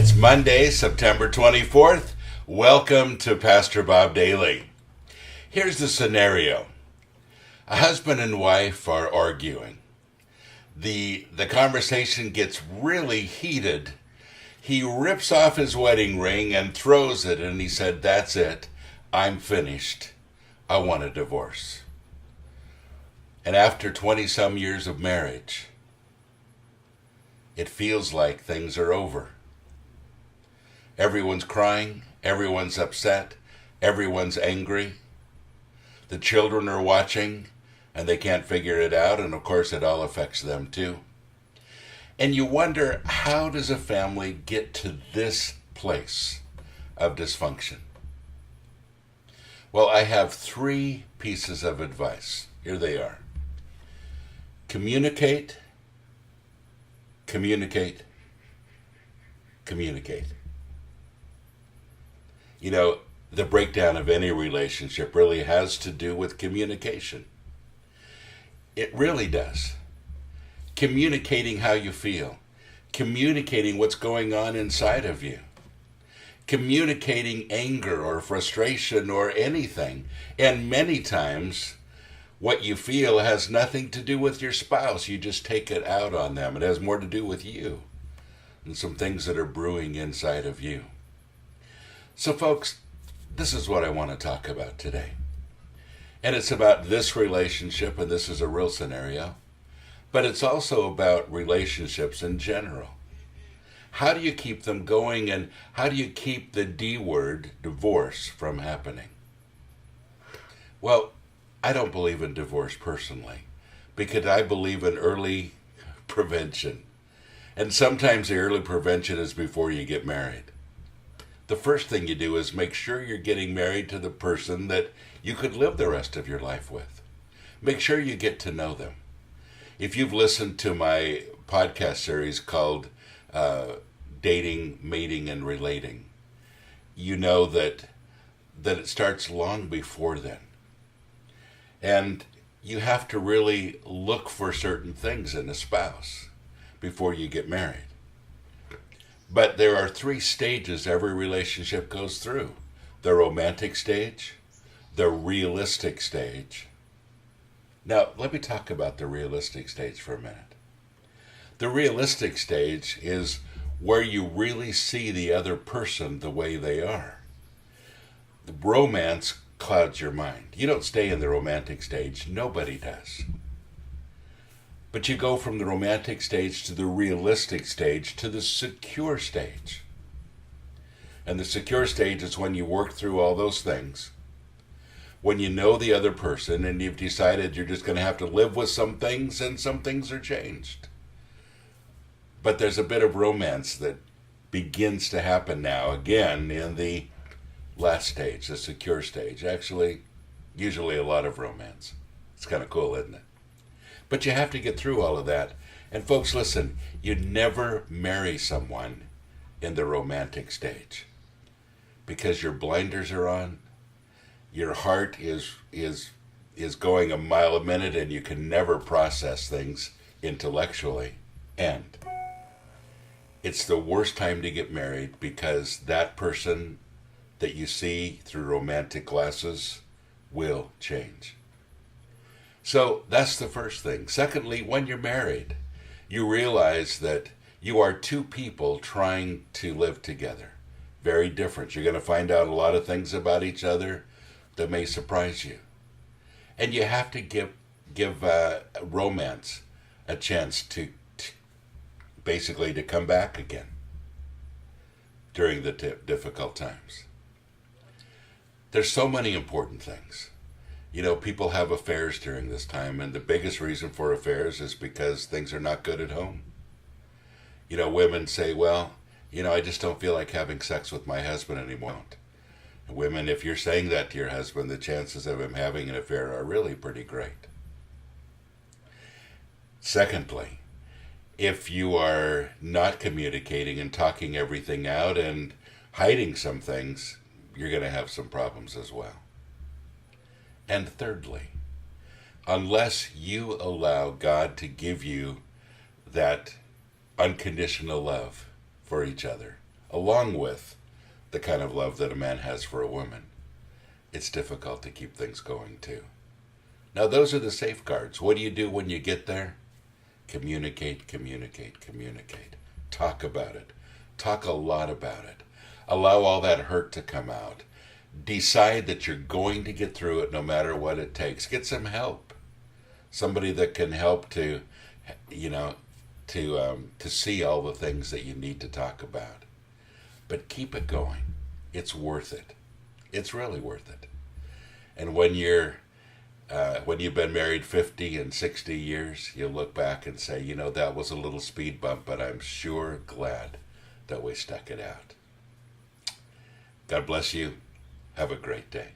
It's Monday, September 24th. Welcome to Pastor Bob Daly. Here's the scenario. A husband and wife are arguing. The conversation gets really heated. He rips off his wedding ring and throws it, and he said, "That's it. I'm finished. I want a divorce." And after 20-some years of marriage, it feels like things are over. Everyone's crying, everyone's upset, everyone's angry. The children are watching, and they can't figure it out, and of course it all affects them too. And you wonder, how does a family get to this place of dysfunction? Well, I have 3 pieces of advice. Here they are. Communicate, communicate, communicate. You know, the breakdown of any relationship really has to do with communication. It really does. Communicating how you feel, communicating what's going on inside of you, communicating anger or frustration or anything. And many times, what you feel has nothing to do with your spouse. You just take it out on them. It has more to do with you and some things that are brewing inside of you. So folks, this is what I want to talk about today. And it's about this relationship, and this is a real scenario. But it's also about relationships in general. How do you keep them going, and how do you keep the D word, divorce, from happening? Well, I don't believe in divorce personally, because I believe in early prevention. And sometimes the early prevention is before you get married. The first thing you do is make sure you're getting married to the person that you could live the rest of your life with. Make sure you get to know them. If you've listened to my podcast series called Dating, Mating, and Relating, you know that it starts long before then. And you have to really look for certain things in a spouse before you get married. But there are 3 stages every relationship goes through. The romantic stage, the realistic stage. Now, let me talk about the realistic stage for a minute. The realistic stage is where you really see the other person the way they are. The romance clouds your mind. You don't stay in the romantic stage. Nobody does. But you go from the romantic stage to the realistic stage to the secure stage. And the secure stage is when you work through all those things. When you know the other person and you've decided you're just going to have to live with some things, and some things are changed. But there's a bit of romance that begins to happen now, again, in the last stage, the secure stage. Actually, usually a lot of romance. It's kind of cool, isn't it? But you have to get through all of that. And folks, listen, you never marry someone in the romantic stage, because your blinders are on, your heart is going a mile a minute, and you can never process things intellectually. And it's the worst time to get married, because that person that you see through romantic glasses will change. So that's the first thing. Secondly, when you're married, you realize that you are 2 people trying to live together. Very different. You're going to find out a lot of things about each other that may surprise you. And you have to give romance a chance to basically to come back again during the difficult times. There's so many important things. You know, people have affairs during this time, and the biggest reason for affairs is because things are not good at home. You know, women say, well, I just don't feel like having sex with my husband anymore. And women, if you're saying that to your husband, the chances of him having an affair are really pretty great. Secondly, if you are not communicating and talking everything out and hiding some things, you're going to have some problems as well. And thirdly, unless you allow God to give you that unconditional love for each other, along with the kind of love that a man has for a woman, it's difficult to keep things going too. Now, those are the safeguards. What do you do when you get there? Communicate, communicate, communicate. Talk about it. Talk a lot about it. Allow all that hurt to come out. Decide that you're going to get through it no matter what it takes. Get some help. Somebody that can help to, to see all the things that you need to talk about. But keep it going. It's worth it. It's really worth it. And when you've been married 50 and 60 years, you'll look back and say, that was a little speed bump, but I'm sure glad that we stuck it out. God bless you. Have a great day.